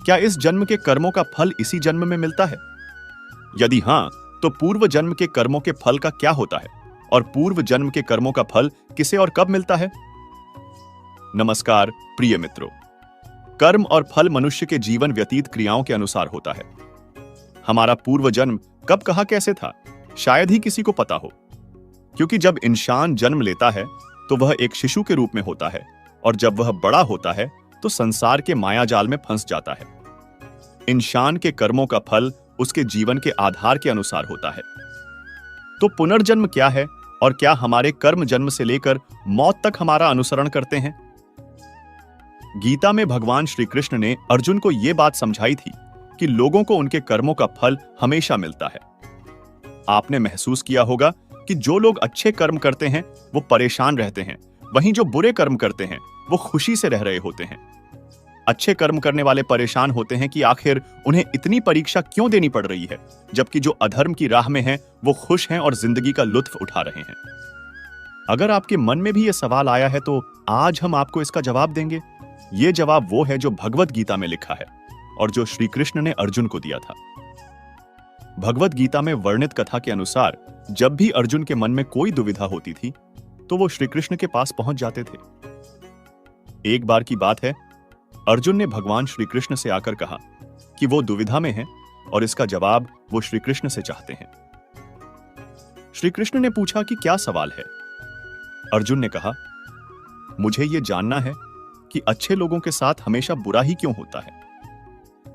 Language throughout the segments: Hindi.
क्या इस जन्म के कर्मों का फल इसी जन्म में मिलता है? यदि हां, तो पूर्व जन्म के कर्मों के फल का क्या होता है और पूर्व जन्म के कर्मों का फल किसे और कब मिलता है? नमस्कार प्रिय मित्रों, कर्म और फल मनुष्य के जीवन व्यतीत क्रियाओं के अनुसार होता है। हमारा पूर्व जन्म कब कहां कैसे था, शायद ही किसी को पता हो, क्योंकि जब इंसान जन्म लेता है तो वह एक शिशु के रूप में होता है और जब वह बड़ा होता है तो संसार के मायाजाल में फंस जाता है। इंसान के कर्मों का फल उसके जीवन के आधार के अनुसार होता है। तो पुनर्जन्म क्या है और क्या हमारे कर्म जन्म से लेकर मौत तक हमारा अनुसरण करते हैं? गीता में भगवान श्री कृष्ण ने अर्जुन को यह बात समझाई थी कि लोगों को उनके कर्मों का फल हमेशा मिलता है। आपने महसूस किया होगा कि जो लोग अच्छे कर्म करते हैं वो परेशान रहते हैं, वहीं जो बुरे कर्म करते हैं वो खुशी से रह रहे होते हैं। अच्छे कर्म करने वाले परेशान होते हैं कि आखिर उन्हें इतनी परीक्षा क्यों देनी पड़ रही है, जबकि जो अधर्म की राह में हैं वो खुश हैं और जिंदगी का लुत्फ उठा रहे हैं। अगर आपके मन में भी यह सवाल आया है तो आज हम आपको इसका जवाब देंगे। ये जवाब वो है जो भगवत गीता में लिखा है और जो श्री कृष्ण ने अर्जुन को दिया था। भगवत गीता में वर्णित कथा के अनुसार जब भी अर्जुन के मन में कोई दुविधा होती थी तो वो श्री कृष्ण के पास पहुंच जाते थे। एक बार की बात है, अर्जुन ने भगवान श्री कृष्ण से आकर कहा कि वो दुविधा में हैं और इसका जवाब वो श्री कृष्ण से चाहते हैं। श्री कृष्ण ने पूछा कि क्या सवाल है? अर्जुन ने कहा, मुझे ये जानना है कि अच्छे लोगों के साथ हमेशा बुरा ही क्यों होता है,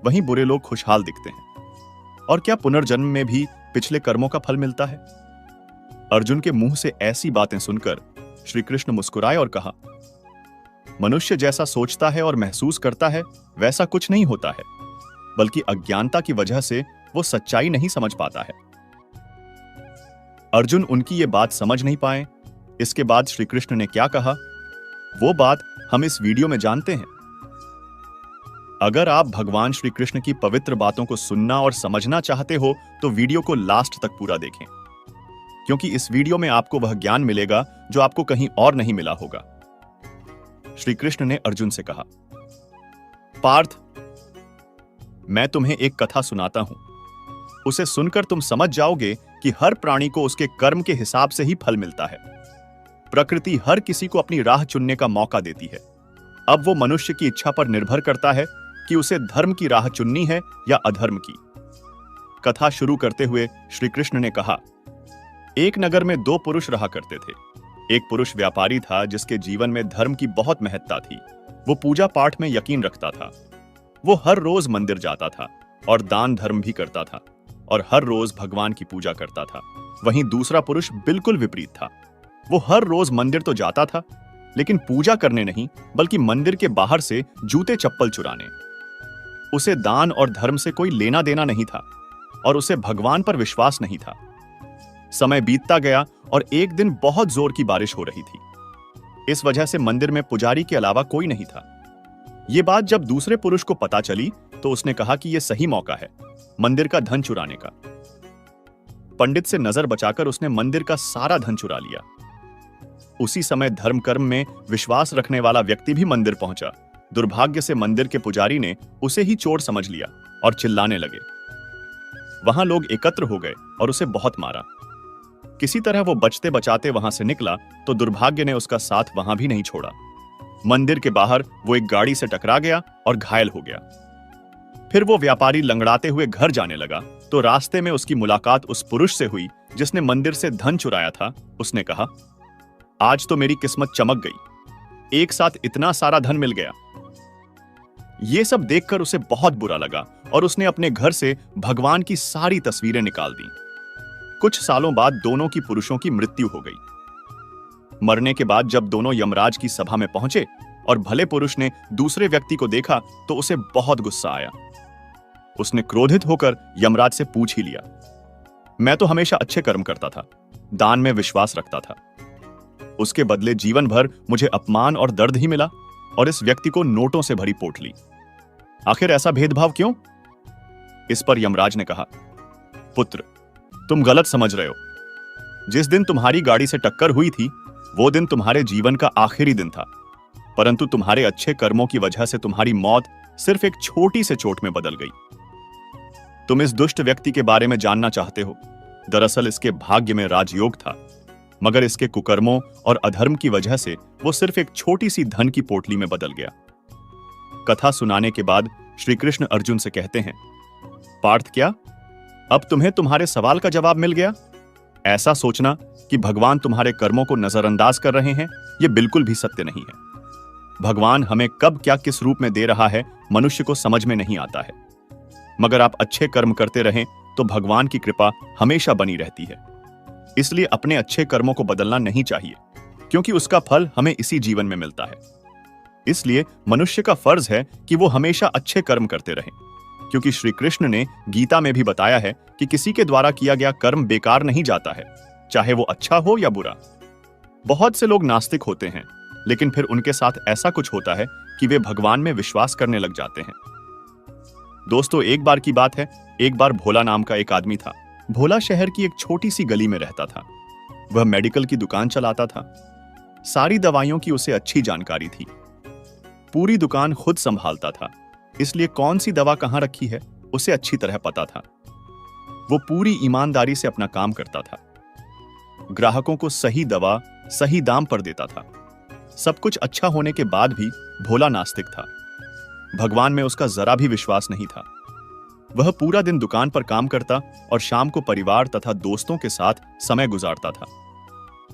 वहीं बुरे लोग खुशहाल दिखते हैं, और क्या पुनर्जन्म में भी पिछले कर्मों का फल मिलता है? अर्जुन के मुंह से ऐसी बातें सुनकर श्री कृष्ण मुस्कुराए और कहा, मनुष्य जैसा सोचता है और महसूस करता है वैसा कुछ नहीं होता है, बल्कि अज्ञानता की वजह से वो सच्चाई नहीं समझ पाता है। अर्जुन उनकी ये बात समझ नहीं पाए। इसके बाद श्री कृष्ण ने क्या कहा, वो बात हम इस वीडियो में जानते हैं। अगर आप भगवान श्री कृष्ण की पवित्र बातों को सुनना और समझना चाहते हो तो वीडियो को लास्ट तक पूरा देखें, क्योंकि इस वीडियो में आपको वह ज्ञान मिलेगा जो आपको कहीं और नहीं मिला होगा। श्री कृष्ण ने अर्जुन से कहा, पार्थ, मैं तुम्हें एक कथा सुनाता हूं। उसे सुनकर तुम समझ जाओगे कि हर प्राणी को उसके कर्म के हिसाब से ही फल मिलता है। प्रकृति हर किसी को अपनी राह चुनने का मौका देती है। अब वो मनुष्य की इच्छा पर निर्भर करता है कि उसे धर्म की राह चुननी है या अधर्म की। कथा शुरू करते हुए श्री कृष्ण ने कहा, एक नगर में दो पुरुष रहा करते थे। एक पुरुष व्यापारी था जिसके जीवन में धर्म की बहुत महत्ता थी। वो पूजा पाठ में यकीन रखता था। वो हर रोज मंदिर जाता था और दान धर्म भी करता था और हर रोज भगवान की पूजा करता था। वहीं दूसरा पुरुष बिल्कुल विपरीत था। वो हर रोज मंदिर तो जाता था, लेकिन पूजा करने नहीं, बल्कि मंदिर के बाहर से जूते चप्पल चुराने। उसे दान और धर्म से कोई लेना देना नहीं था और उसे भगवान पर विश्वास नहीं था। समय बीतता गया और एक दिन बहुत जोर की बारिश हो रही थी। इस वजह से मंदिर में पुजारी के अलावा कोई नहीं था। यह बात जब दूसरे पुरुष को पता चली तो उसने कहा कि यह सही मौका है मंदिर का धन चुराने का। पंडित से नजर बचाकर उसने मंदिर का सारा धन चुरा लिया। उसी समय धर्म कर्म में विश्वास रखने वाला व्यक्ति भी मंदिर पहुंचा। दुर्भाग्य से मंदिर के पुजारी ने उसे ही चोर समझ लिया और चिल्लाने लगे। वहां लोग एकत्र हो गए और उसे बहुत मारा। किसी तरह वो बचते बचाते वहां से निकला तो दुर्भाग्य ने उसका साथ वहां भी नहीं छोड़ा। मंदिर के बाहर वो एक गाड़ी से टकरा गया और घायल हो गया। फिर वो व्यापारी लंगड़ाते हुए घर जाने लगा तो रास्ते में उसकी मुलाकात उस पुरुष से हुई जिसने मंदिर से धन चुराया था। उसने कहा, आज तो मेरी किस्मत चमक गई, एक साथ इतना सारा धन मिल गया। यह सब देखकर उसे बहुत बुरा लगा और उसने अपने घर से भगवान की सारी तस्वीरें निकाल दी। कुछ सालों बाद दोनों की पुरुषों की मृत्यु हो गई। मरने के बाद जब दोनों यमराज की सभा में पहुंचे और भले पुरुष ने दूसरे व्यक्ति को देखा तो उसे बहुत गुस्सा आया। उसने क्रोधित होकर यमराज से पूछ ही लिया, मैं तो हमेशा अच्छे कर्म करता था, दान में विश्वास रखता था, उसके बदले जीवन भर मुझे अपमान और दर्द ही मिला और इस व्यक्ति को नोटों से भरी पोटली। आखिर ऐसा भेदभाव क्यों? इस पर यमराज ने कहा, पुत्र, तुम गलत समझ रहे हो। जिस दिन तुम्हारी गाड़ी से टक्कर हुई थी वो दिन तुम्हारे जीवन का आखिरी दिन था, परंतु तुम्हारे अच्छे कर्मों की वजह से तुम्हारी मौत सिर्फ एक छोटी से चोट में बदल गई। तुम इस दुष्ट व्यक्ति के बारे में जानना चाहते हो। दरअसल इसके भाग्य में राजयोग था, मगर इसके कुकर्मों और अधर्म की वजह से वो सिर्फ एक छोटी सी धन की पोटली में बदल गया। कथा सुनाने के बाद श्री कृष्ण अर्जुन से कहते हैं, पार्थ, क्या अब तुम्हें तुम्हारे सवाल का जवाब मिल गया? ऐसा सोचना कि भगवान तुम्हारे कर्मों को नजरअंदाज कर रहे हैं, यह बिल्कुल भी सत्य नहीं है। भगवान हमें कब क्या किस रूप में दे रहा है मनुष्य को समझ में नहीं आता है, मगर आप अच्छे कर्म करते रहें तो भगवान की कृपा हमेशा बनी रहती है। इसलिए अपने अच्छे कर्मों को बदलना नहीं चाहिए, क्योंकि उसका फल हमें इसी जीवन में मिलता है। इसलिए मनुष्य का फर्ज है कि वो हमेशा अच्छे कर्म करते रहें, क्योंकि श्री कृष्ण ने गीता में भी बताया है कि किसी के द्वारा किया गया कर्म बेकार नहीं जाता है, चाहे वो अच्छा हो या बुरा। बहुत से लोग नास्तिक होते हैं, लेकिन फिर उनके साथ ऐसा कुछ होता है कि वे भगवान में विश्वास करने लग जाते हैं। दोस्तों, एक बार की बात है, एक बार भोला नाम का एक आदमी था। भोला शहर की एक छोटी सी गली में रहता था। वह मेडिकल की दुकान चलाता था। सारी दवाइयों की उसे अच्छी जानकारी थी। पूरी दुकान खुद संभालता था, इसलिए कौन सी दवा कहां रखी है उसे अच्छी तरह पता था। वो पूरी ईमानदारी से अपना काम करता था। ग्राहकों को सही दवा सही दाम पर देता था। सब कुछ अच्छा होने के बाद भी भोला नास्तिक था। भगवान में उसका जरा भी विश्वास नहीं था। वह पूरा दिन दुकान पर काम करता और शाम को परिवार तथा दोस्तों के साथ समय गुजारता था।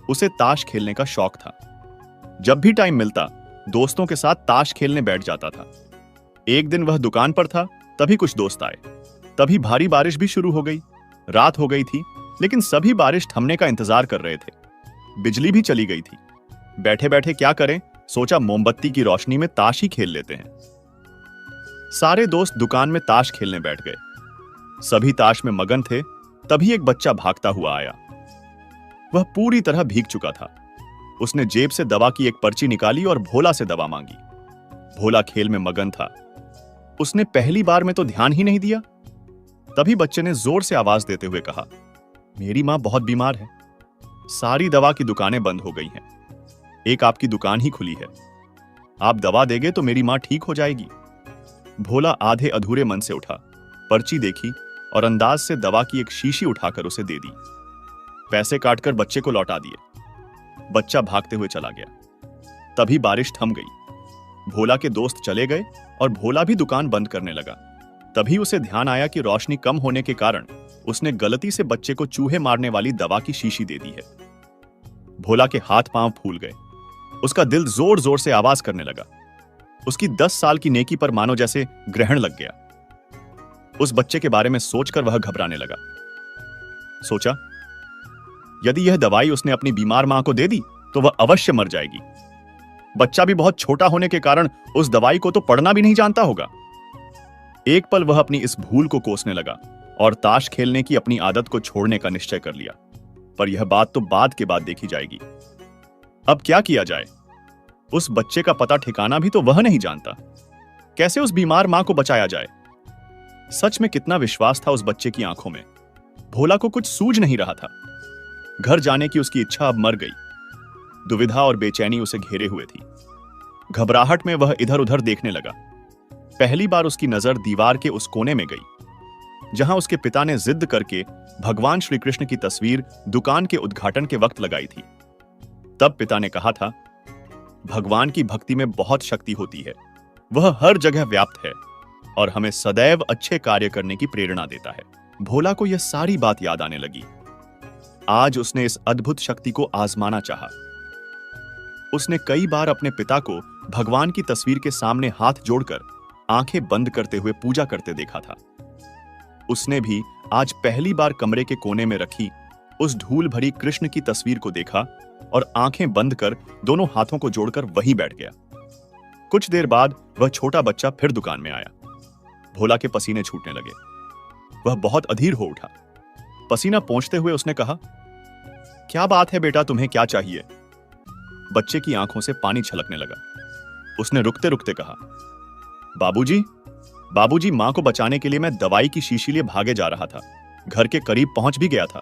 उसे ताश खेलने का शौक था। जब भी टाइम मिलता दोस्तों के साथ ताश खेलने बैठ जाता था। एक दिन वह दुकान पर था, तभी कुछ दोस्त आए। तभी भारी बारिश भी शुरू हो गई। रात हो गई थी, लेकिन सभी बारिश थमने का इंतजार कर रहे थे। बिजली भी चली गई थी। बैठे बैठे क्या करें, सोचा मोमबत्ती की रोशनी में ताश ही खेल लेते हैं। सारे दोस्त दुकान में ताश खेलने बैठ गए। सभी ताश में मगन थे। तभी एक बच्चा भागता हुआ आया। वह पूरी तरह भीग चुका था। उसने जेब से दवा की एक पर्ची निकाली और भोला से दवा मांगी। भोला खेल में मगन था। उसने पहली बार में तो ध्यान ही नहीं दिया। तभी बच्चे ने जोर से आवाज देते हुए कहा, मेरी मां बहुत बीमार है। सारी दवा की दुकानें बंद हो गई हैं। एक आपकी दुकान ही खुली है। आप दवा देंगे तो मेरी मां ठीक हो जाएगी। भोला आधे अधूरे मन से उठा, पर्ची देखी और अंदाज से दवा की एक शीशी उठाकर उसे दे दी। पैसे काटकर बच्चे को लौटा दिए। बच्चा भागते हुए चला गया। तभी बारिश थम गई। भोला के दोस्त चले गए और भोला भी दुकान बंद करने लगा। तभी उसे ध्यान आया कि रोशनी कम होने के कारण उसने गलती से बच्चे को चूहे मारने वाली दवा की शीशी दे दी है। भोला के हाथ पांव फूल गए। उसका दिल जोर जोर से आवाज करने लगा। उसकी 10 साल की नेकी पर मानो जैसे ग्रहण लग गया। उस बच्चे के बारे में सोचकर वह घबराने लगा। सोचा, यदि यह दवाई उसने अपनी बीमार मां को दे दी तो वह अवश्य मर जाएगी। बच्चा भी बहुत छोटा होने के कारण उस दवाई को तो पढ़ना भी नहीं जानता होगा। एक पल वह अपनी इस भूल को कोसने लगा और ताश खेलने की अपनी आदत को छोड़ने का निश्चय कर लिया। पर यह बात तो बाद के बाद देखी जाएगी। अब क्या किया जाए? उस बच्चे का पता ठिकाना भी तो वह नहीं जानता। कैसे उस बीमार मां को बचाया जाए? सच में कितना विश्वास था उस बच्चे की आंखों में। भोला को कुछ सूझ नहीं रहा था। घर जाने की उसकी इच्छा अब मर गई। दुविधा और बेचैनी उसे घेरे हुए थी। घबराहट में वह इधर उधर देखने लगा। पहली बार उसकी नजर दीवार के उस कोने में गई जहां उसके पिता ने जिद करके भगवान श्री कृष्ण की तस्वीर दुकान के उद्घाटन के वक्त लगाई थी। तब पिता ने कहा था, भगवान की भक्ति में बहुत शक्ति होती है। वह हर जगह व्याप्त है और हमें सदैव अच्छे कार्य करने की प्रेरणा देता है। भोला को यह सारी बात याद आने लगी। आज उसने इस अद्भुत शक्ति को आजमाना चाहा। उसने कई बार अपने पिता को भगवान की तस्वीर के सामने हाथ जोड़कर आंखें बंद करते हुए पूजा करते देखा था। उसने भी आज पहली बार कमरे के कोने में रखी उस धूल भरी कृष्ण की तस्वीर को देखा और आंखें बंद कर दोनों हाथों को जोड़कर वहीं बैठ गया। कुछ देर बाद वह छोटा बच्चा फिर दुकान में आया। भोला के पसीने छूटने लगे। वह बहुत अधीर हो उठा। पसीना पोंछते हुए उसने कहा, क्या बात है बेटा, तुम्हें क्या चाहिए? बच्चे की आंखों से पानी छलकने लगा। उसने रुकते रुकते कहा, बाबूजी, मां को बचाने के लिए मैं दवाई की शीशी लिए भागे जा रहा था। घर के करीब पहुंच भी गया था।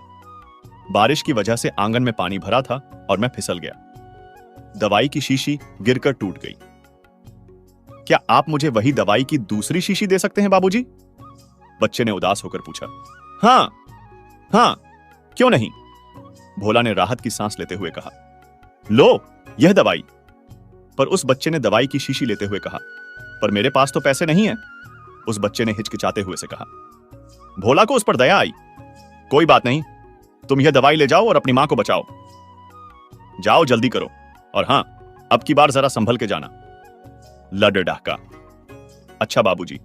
बारिश की वजह से आंगन में पानी भरा था और मैं फिसल गया। दवाई की शीशी गिरकर टूट गई। क्या आप मुझे वही दवाई की दूसरी शीशी दे सकते हैं बाबूजी? बच्चे ने उदास होकर पूछा। हाँ हाँ, क्यों नहीं, भोला ने राहत की सांस लेते हुए कहा। लो यह दवाई। पर उस बच्चे ने दवाई की शीशी लेते हुए कहा, पर मेरे पास तो पैसे नहीं है, उस बच्चे ने हिचकिचाते हुए से कहा। भोला को उस पर दया आई। कोई बात नहीं, तुम यह दवाई ले जाओ और अपनी मां को बचाओ। जाओ जल्दी करो, और हां, अब की बार जरा संभल के जाना। लड डहका। अच्छा बाबूजी,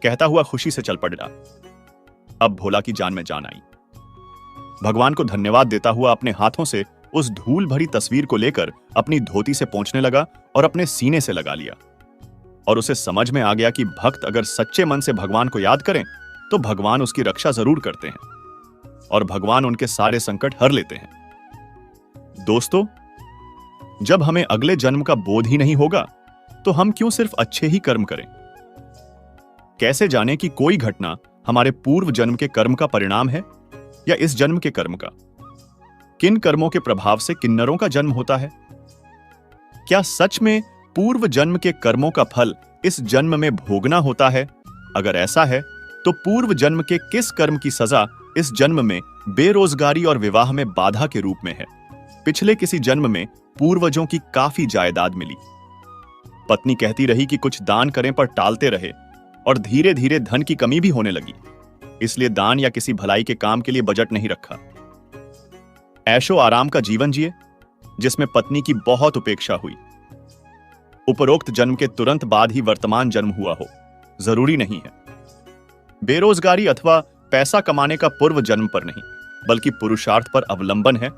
कहता हुआ खुशी से चल पड़ा। अब भोला की जान में जान आई। भगवान को धन्यवाद देता हुआ अपने हाथों से उस धूल भरी तस्वीर को लेकर अपनी धोती से पोंछने लगा और अपने सीने से लगा लिया। और उसे समझ में आ गया कि भक्त अगर सच्चे मन से भगवान को याद करें तो भगवान उसकी रक्षा जरूर करते हैं और भगवान उनके सारे संकट हर लेते हैं। दोस्तों, जब हमें अगले जन्म का बोध ही नहीं होगा तो हम क्यों सिर्फ अच्छे ही कर्म करें? कैसे जाने कि कोई घटना हमारे पूर्व जन्म के कर्म का परिणाम है या इस जन्म के कर्म का? किन कर्मों के प्रभाव से किन्नरों का जन्म होता है? क्या सच में पूर्व जन्म के कर्मों का फल इस जन्म में भोगना होता है? अगर ऐसा है तो पूर्व जन्म के किस कर्म की सजा इस जन्म में बेरोजगारी और विवाह में बाधा के रूप में है? पिछले किसी जन्म में पूर्वजों की काफी जायदाद मिली। पत्नी कहती रही कि कुछ दान करें पर टालते रहे और धीरे धीरे धन की कमी भी होने लगी, इसलिए दान या किसी भलाई के काम के लिए बजट नहीं रखा। ऐशो आराम का जीवन जिए जिसमें पत्नी की बहुत उपेक्षा हुई। उपरोक्त जन्म के तुरंत बाद ही वर्तमान जन्म हुआ हो, जरूरी नहीं है। बेरोजगारी अथवा पैसा कमाने का पूर्व जन्म पर नहीं, बल्कि पुरुषार्थ पर अवलंबन है,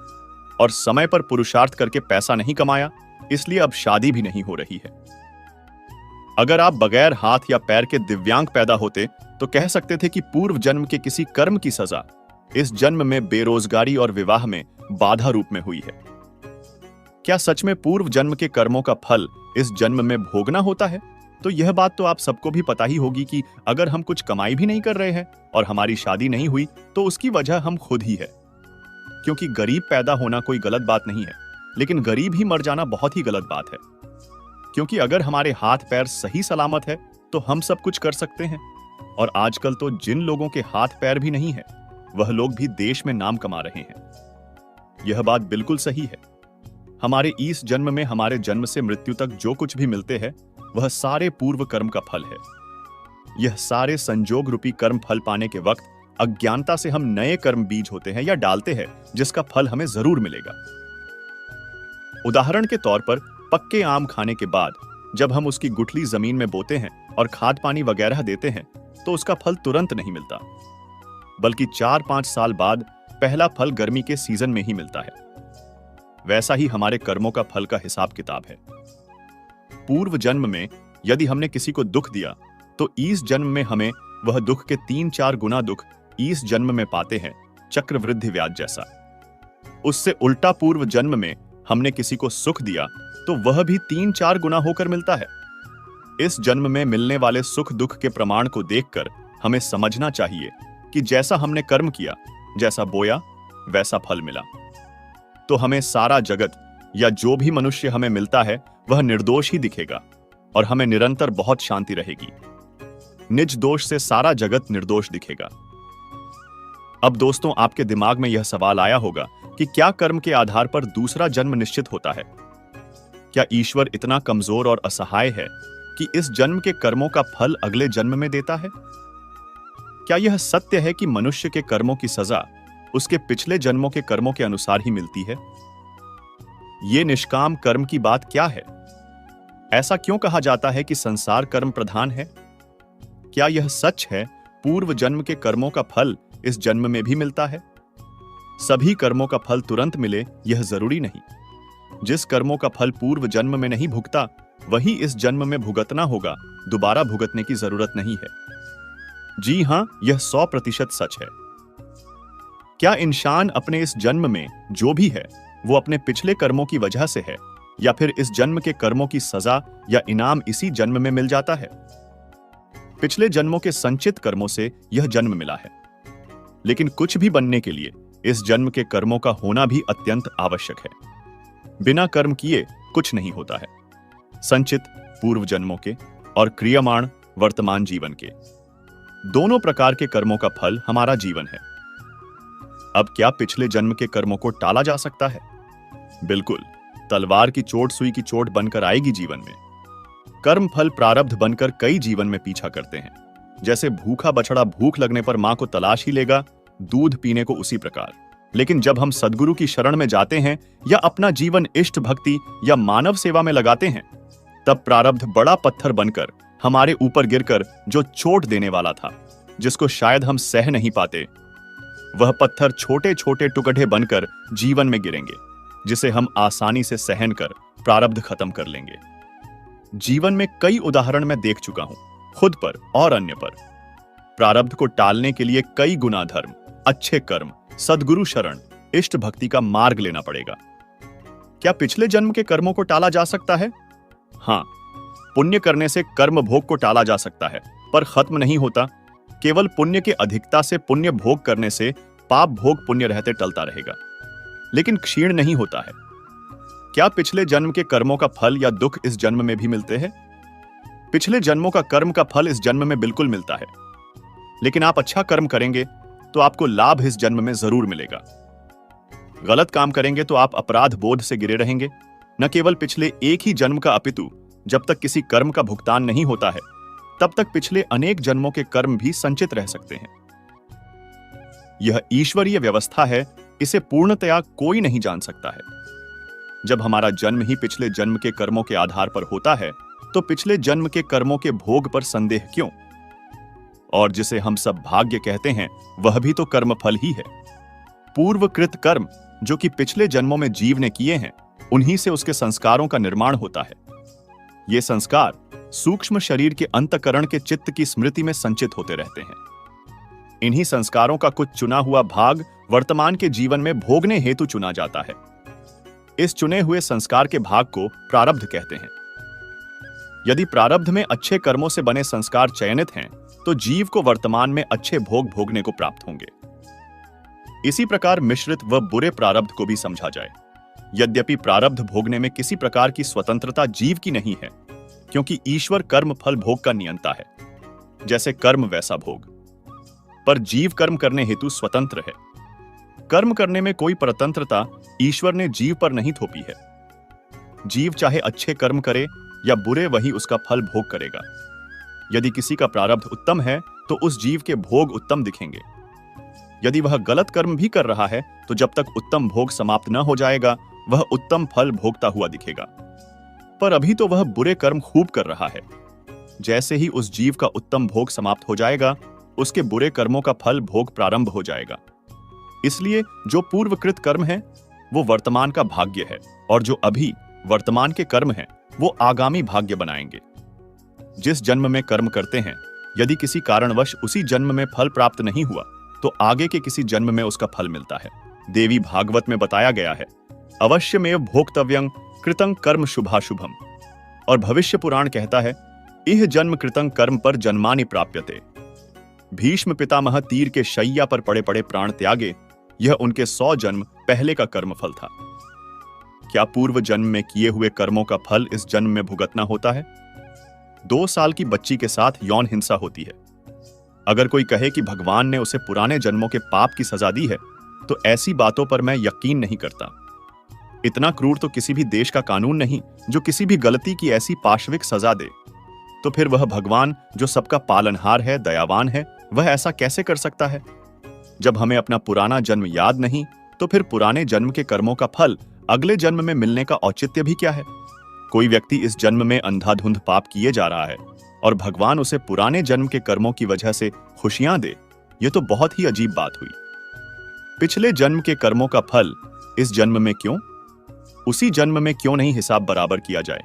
और समय पर पुरुषार्थ करके पैसा नहीं कमाया, इसलिए अब शादी भी नहीं हो रही है। अगर आप बगैर हाथ या पैर के दिव्यांग पैदा होते तो कह सकते थे कि पूर्व जन्म के किसी कर्म की सजा इस जन्म में बेरोजगारी और विवाह में बाधा रूप में हुई है। क्या सच में पूर्व जन्म के कर्मों का फल इस जन्म में भोगना होता है? तो यह बात तो आप सबको भी पता ही होगी कि अगर हम कुछ कमाई भी नहीं कर रहे हैं और हमारी शादी नहीं हुई तो उसकी वजह हम खुद ही है। क्योंकि गरीब पैदा होना कोई गलत बात नहीं है, लेकिन गरीब ही मर जाना बहुत ही गलत बात है। क्योंकि अगर हमारे हाथ पैर सही सलामत है तो हम सब कुछ कर सकते हैं, और आजकल तो जिन लोगों के हाथ पैर भी नहीं है वह लोग भी देश में नाम कमा रहे हैं। यह बात बिल्कुल सही है। हमारे इस जन्म में हमारे जन्म से मृत्यु तक जो कुछ भी मिलते हैं वह सारे पूर्व कर्म का फल है। यह सारे संजोग रूपी कर्म फल पाने के वक्त अज्ञानता से हम नए कर्म बीज होते हैं या डालते हैं जिसका फल हमें जरूर मिलेगा। उदाहरण के तौर पर पक्के आम खाने के बाद जब हम उसकी गुठली जमीन में बोते हैं और खाद पानी वगैरह देते हैं तो उसका फल तुरंत नहीं मिलता, बल्कि 4-5 साल बाद पहला फल गर्मी के सीजन में ही मिलता है। वैसा ही हमारे कर्मों का फल का हिसाब किताब है। पूर्व जन्म में यदि हमने किसी को दुख दिया तो इस जन्म में हमें वह दुख के 3-4 गुना दुख इस जन्म में पाते हैं, चक्रवृद्धि ब्याज जैसा। उससे उल्टा पूर्व जन्म में हमने किसी को सुख दिया तो वह भी 3-4 गुना होकर मिलता है। इस जन्म में मिलने वाले सुख दुख के प्रमाण को देखकर हमें समझना चाहिए कि जैसा हमने कर्म किया, जैसा बोया वैसा फल मिला। तो हमें सारा जगत या जो भी मनुष्य हमें मिलता है वह निर्दोष ही दिखेगा और हमें निरंतर बहुत शांति रहेगी। निज दोष से सारा जगत निर्दोष दिखेगा। अब दोस्तों, आपके दिमाग में यह सवाल आया होगा कि क्या कर्म के आधार पर दूसरा जन्म निश्चित होता है? क्या ईश्वर इतना कमजोर और असहाय है कि इस जन्म के कर्मों का फल अगले जन्म में देता है? क्या यह सत्य है कि मनुष्य के कर्मों की सजा उसके पिछले जन्मों के कर्मों के अनुसार ही मिलती है? यह निष्काम कर्म की बात क्या है? ऐसा क्यों कहा जाता है कि संसार कर्म प्रधान है? क्या यह सच है पूर्व जन्म के कर्मों का फल इस जन्म में भी मिलता है? सभी कर्मों का फल तुरंत मिले यह जरूरी नहीं। जिस कर्मों का फल पूर्व जन्म में नहीं भुगता वही इस जन्म में भुगतना होगा, दोबारा भुगतने की जरूरत नहीं है। जी हां, यह 100% सच है। क्या इंसान अपने इस जन्म में जो भी है वो अपने पिछले कर्मों की वजह से है, या फिर इस जन्म के कर्मों की सजा या इनाम इसी जन्म में मिल जाता है? पिछले जन्मों के संचित कर्मों से यह जन्म मिला है, लेकिन कुछ भी बनने के लिए इस जन्म के कर्मों का होना भी अत्यंत आवश्यक है। बिना कर्म किए कुछ नहीं होता है। संचित पूर्व जन्मों के और क्रियमाण वर्तमान जीवन के। दोनों प्रकार के कर्मों का फल हमारा जीवन है। अब क्या पिछले जन्म के कर्मों को टाला जा सकता है? बिल्कुल। तलवार की चोट सुई की चोट बनकर आएगी जीवन में। कर्म फल प्रारब्ध बनकर कई जीवन में पीछा करते हैं। जैसे भूखा बछड़ा भूख लगने पर मां को तलाश ही लेगा, दूध पीने को उसी प्रकार। लेकिन जब हम सद्गुरु की शरण में जाते हैं या अपना जीवन इष्ट भक्ति या मानव सेवा में लगाते हैं, तब प्रारब्ध बड़ा पत्थर बनकर हमारे ऊपर गिरकर जो चोट देने वाला था, जिसको शायद हम सह नहीं पाते, वह पत्थर छोटे छोटे टुकड़े बनकर जीवन में गिरेंगे, जिसे हम आसानी से सहन कर प्रारब्ध खत्म कर लेंगे। जीवन में कई उदाहरण मैं देख चुका हूं, खुद पर और अन्य पर। प्रारब्ध को टालने के लिए कई गुना धर्म, अच्छे कर्म, सद्गुरु शरण, इष्ट भक्ति का मार्ग लेना पड़ेगा। क्या पिछले जन्म के कर्मों को टाला जा सकता है? हाँ, पुण्य करने से कर्म भोग को टाला जा सकता है, पर खत्म नहीं होता। केवल पुण्य के अधिकता से पुण्य भोग करने से पाप भोग पुण्य रहते टलता रहेगा, लेकिन क्षीण नहीं होता है। क्या पिछले जन्म के कर्मों का फल या दुख इस जन्म में भी मिलते हैं? पिछले जन्मों का कर्म का फल इस जन्म में बिल्कुल मिलता है, लेकिन आप अच्छा कर्म करेंगे तो आपको लाभ इस जन्म में जरूर मिलेगा। गलत काम करेंगे तो आप अपराध बोध से गिरे रहेंगे। न केवल पिछले एक ही जन्म का, अपितु जब तक किसी कर्म का भुगतान नहीं होता है, तब तक पिछले अनेक जन्मों के कर्म भी संचित रह सकते हैं। यह ईश्वरीय व्यवस्था है, इसे पूर्णतया कोई नहीं जान सकता है। जब हमारा जन्म ही पिछले जन्म के कर्मों के आधार पर होता है, तो पिछले जन्म के कर्मों के भोग पर संदेह क्यों? और जिसे हम सब भाग्य कहते हैं, वह भी तो कर्म फल ही है। पूर्वकृत कर्म जो कि पिछले जन्मों में जीव ने किए हैं, उन्हीं से उसके संस्कारों का निर्माण होता है। ये संस्कार सूक्ष्म शरीर के अंतःकरण के चित्त की स्मृति में संचित होते रहते हैं। इन्हीं संस्कारों का कुछ चुना हुआ भाग वर्तमान के जीवन में भोगने हेतु चुना जाता है। इस चुने हुए संस्कार के भाग को प्रारब्ध कहते हैं। यदि प्रारब्ध में अच्छे कर्मों से बने संस्कार चयनित हैं, तो जीव को वर्तमान में अच्छे भोग भोगने को प्राप्त होंगे। इसी प्रकार मिश्रित व बुरे प्रारब्ध को भी समझा जाए। यद्यपि प्रारब्ध भोगने में किसी प्रकार की स्वतंत्रता जीव की नहीं है, क्योंकि ईश्वर कर्म फल भोग का नियंता है। जैसे कर्म वैसा भोग, पर जीव कर्म करने हेतु स्वतंत्र है। कर्म करने में कोई परतंत्रता ईश्वर ने जीव पर नहीं थोपी है। जीव चाहे अच्छे कर्म करे या बुरे, वही उसका फल भोग करेगा। यदि किसी का प्रारब्ध उत्तम है, तो उस जीव के भोग उत्तम दिखेंगे। यदि वह गलत कर्म भी कर रहा है, तो जब तक उत्तम भोग समाप्त न हो जाएगा, वह उत्तम फल भोगता हुआ दिखेगा। पर अभी तो वह बुरे कर्म खूब कर रहा है। जैसे ही उस जीव का उत्तम भोग समाप्त हो जाएगा, उसके बुरे कर्मों का फल भोग प्रारंभ हो जाएगा। इसलिए जो पूर्वकृत कर्म है, वो वर्तमान का भाग्य है, और जो अभी वर्तमान के कर्म हैं, वो आगामी भाग्य बनाएंगे। जिस जन्म में कर्म करते हैं, यदि किसी कारणवश उसी जन्म में फल प्राप्त नहीं हुआ, तो आगे के किसी जन्म में उसका फल मिलता है। देवी भागवत में बताया गया है, अवश्यमेव भोक्तव्यं कृतं कर्म शुभाशुभम। और भविष्य पुराण कहता है, इह जन्म कृतं कर्म पर जन्मानि प्राप्यते। भीष्म पितामह तीर के शैया पर पड़े पड़े प्राण त्यागे, यह उनके 100 जन्म पहले का कर्म फल था। क्या पूर्व जन्म में किए हुए कर्मों का फल इस जन्म में भुगतना होता है? 2 साल की बच्ची के साथ यौन हिंसा होती है। अगर कोई कहे कि भगवान ने उसे पुराने जन्मों के पाप की सजा दी है, तो ऐसी बातों पर मैं यकीन नहीं करता। इतना क्रूर तो किसी भी देश का कानून नहीं जो किसी भी गलती की ऐसी पाशविक सजा दे। तो फिर वह भगवान जो सबका पालनहार है, दयावान है, वह ऐसा कैसे कर सकता है? जब हमें अपना पुराना जन्म याद नहीं, तो फिर पुराने जन्म के कर्मों का फल अगले जन्म में मिलने का औचित्य भी क्या है? कोई व्यक्ति इस जन्म में अंधाधुंध पाप किए जा रहा है और भगवान उसे पुराने जन्म के कर्मों की वजह से खुशियां दे, यह तो बहुत ही अजीब बात हुई। पिछले जन्म के कर्मों का फल इस जन्म में क्यों, उसी जन्म में क्यों नहीं हिसाब बराबर किया जाए?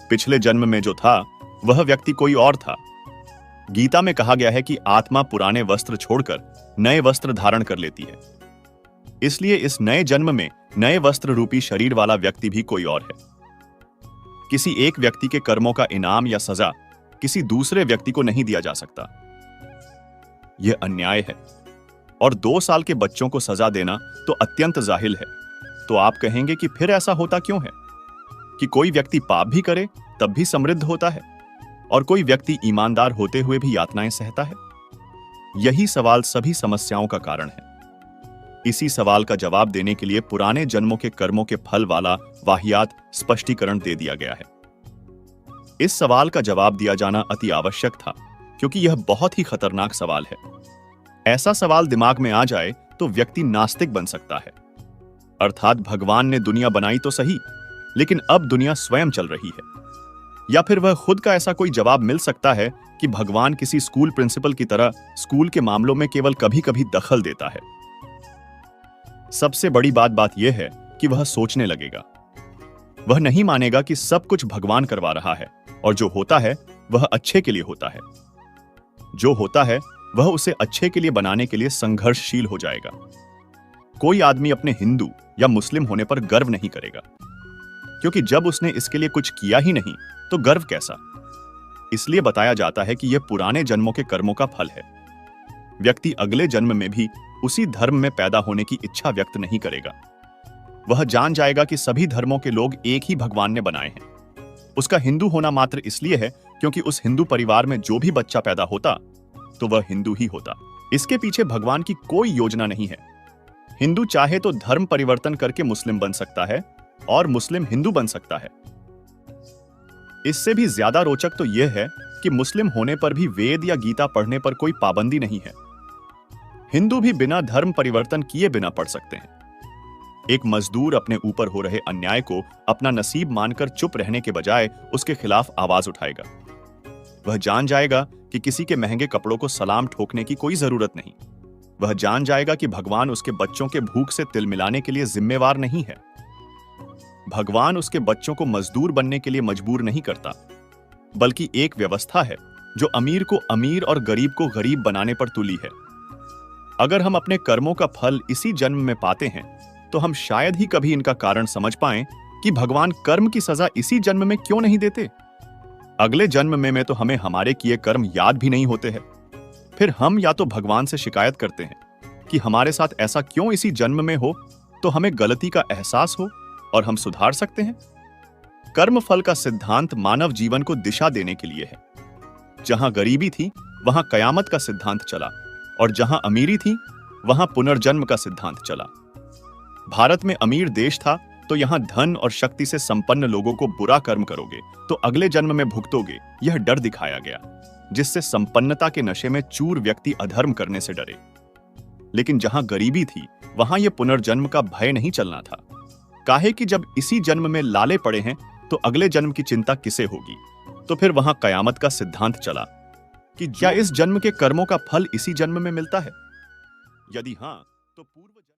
पिछले जन्म में जो था, वह व्यक्ति कोई और था। गीता में कहा गया है कि आत्मा पुराने वस्त्र छोड़कर नए वस्त्र धारण कर लेती है। इसलिए इस नए जन्म में नए वस्त्र रूपी शरीर वाला व्यक्ति भी कोई और है। किसी एक व्यक्ति के कर्मों का इनाम या सजा किसी दूसरे व्यक्ति को नहीं दिया जा सकता। यह अन्याय है, और 2 साल के बच्चों को सजा देना तो अत्यंत जाहिल है। तो आप कहेंगे कि फिर ऐसा होता क्यों है कि कोई व्यक्ति पाप भी करे तब भी समृद्ध होता है और कोई व्यक्ति ईमानदार होते हुए भी यातनाएं सहता है? यही सवाल सभी समस्याओं का कारण है। इसी सवाल का जवाब देने के लिए पुराने जन्मों के कर्मों के फल वाला वाहियात स्पष्टीकरण दे दिया गया है। इस सवाल का जवाब दिया जाना अति आवश्यक था, क्योंकि यह बहुत ही खतरनाक सवाल है। ऐसा सवाल दिमाग में आ जाए तो व्यक्ति नास्तिक बन सकता है। अर्थात भगवान ने दुनिया बनाई तो सही, लेकिन अब दुनिया स्वयं चल रही है। या फिर वह खुद का ऐसा कोई जवाब मिल सकता है कि भगवान किसी स्कूल प्रिंसिपल की तरह स्कूल के मामलों में केवल कभी कभी दखल देता है। सबसे बड़ी बात यह है कि वह सोचने लगेगा। वह नहीं मानेगा कि सब कुछ भगवान करवा रहा है और जो होता है वह अच्छे के लिए होता है। जो होता है वह उसे अच्छे के लिए बनाने के लिए संघर्षशील हो जाएगा। कोई आदमी अपने हिंदू या मुस्लिम होने पर गर्व नहीं करेगा, क्योंकि जब उसने इसके लिए कुछ किया ही नहीं तो गर्व कैसा। इसलिए बताया जाता है कि यह पुराने जन्मों के कर्मों का फल है। व्यक्ति अगले जन्म में भी उसी धर्म में पैदा होने की इच्छा व्यक्त नहीं करेगा। वह जान जाएगा कि सभी धर्मों के लोग एक ही भगवान ने बनाए हैं। उसका हिंदू होना मात्र इसलिए है क्योंकि उस हिंदू परिवार में जो भी बच्चा पैदा होता तो वह हिंदू ही होता। इसके पीछे भगवान की कोई योजना नहीं है। हिंदू चाहे तो धर्म परिवर्तन करके मुस्लिम बन सकता है और मुस्लिम हिंदू बन सकता है। इससे भी ज्यादा रोचक तो यह है कि मुस्लिम होने पर भी वेद या गीता पढ़ने पर कोई पाबंदी नहीं है। हिंदू भी बिना धर्म परिवर्तन किए बिना पढ़ सकते हैं। एक मजदूर अपने ऊपर हो रहे अन्याय को अपना नसीब मानकर चुप रहने के बजाय उसके खिलाफ आवाज उठाएगा। वह जान जाएगा कि किसी के महंगे कपड़ों को सलाम ठोकने की कोई जरूरत नहीं। वह जान जाएगा कि भगवान उसके बच्चों के भूख से तिल मिलाने के लिए जिम्मेवार नहीं है। भगवान उसके बच्चों को मजदूर बनने के लिए मजबूर नहीं करता, बल्कि एक व्यवस्था है जो अमीर को अमीर और गरीब को गरीब बनाने पर तुली है। अगर हम अपने कर्मों का फल इसी जन्म में पाते हैं तो हम शायद ही कभी इनका कारण समझ पाएं कि भगवान कर्म की सजा इसी जन्म में क्यों नहीं देते। अगले जन्म में तो हमें हमारे किए कर्म याद भी नहीं होते हैं। फिर हम या तो भगवान से शिकायत करते हैं कि हमारे साथ ऐसा क्यों इसी जन्म में हो, तो हमें गलती का एहसास हो और हम सुधार सकते हैं। कर्म फल का सिद्धांत मानव जीवन को दिशा देने के लिए है। जहां गरीबी थी वहां कयामत का सिद्धांत चला और जहां अमीरी थी वहां पुनर्जन्म का सिद्धांत चला। भारत में अमीर देश था तो यहां धन और शक्ति से संपन्न लोगों को बुरा कर्म करोगे तो अगले जन्म में भुगतोगे, यह डर दिखाया गया, जिससे संपन्नता के नशे में चूर व्यक्ति अधर्म करने से डरे। लेकिन जहां गरीबी थी वहां यह पुनर्जन्म का भय नहीं चलना था। काहे कि जब इसी जन्म में लाले पड़े हैं तो अगले जन्म की चिंता किसे होगी। तो फिर वहां कयामत का सिद्धांत चला कि क्या इस जन्म के कर्मों का फल इसी जन्म में मिलता है? यदि हां तो पूर्व